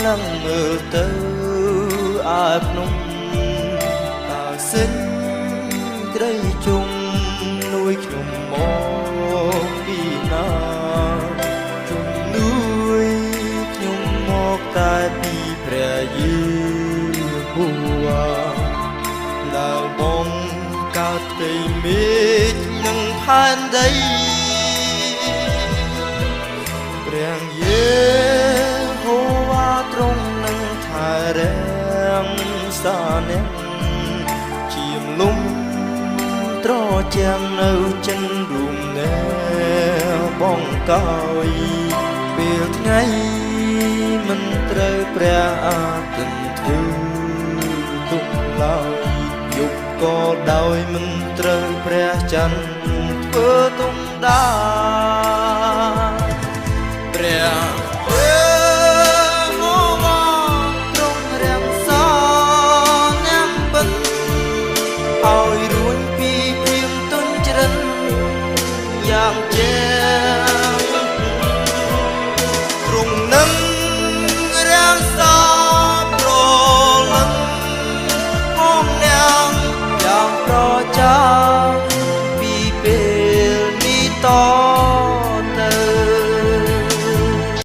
ឡើងមើលទៅអាភ្នំតើសិនក្ដីជុំនួយខ្ញុំមកពីណាជំនួយខ្ញុំមកតែពីព្រះយេហូវ៉ាដើរបងកើតផ្ទៃមេឃនិងផែនដីព្រះយេហូវ៉ាទ្រង់នឹងថែរាំងសាអ្នកជាមលំត្រជាំងនៅចិនរួមណែបងកោយពេលថ្ងៃមិនត្រូវព្រះអាទិត្យធ្វើទុកឡើយយប់ក៏ដោយមិនត្រូវព្រះច័ន្ទធ្វើទុំដាព្រះឲ្យរួញពីព្រៀងទុនច្រិនយ៉ាងចេ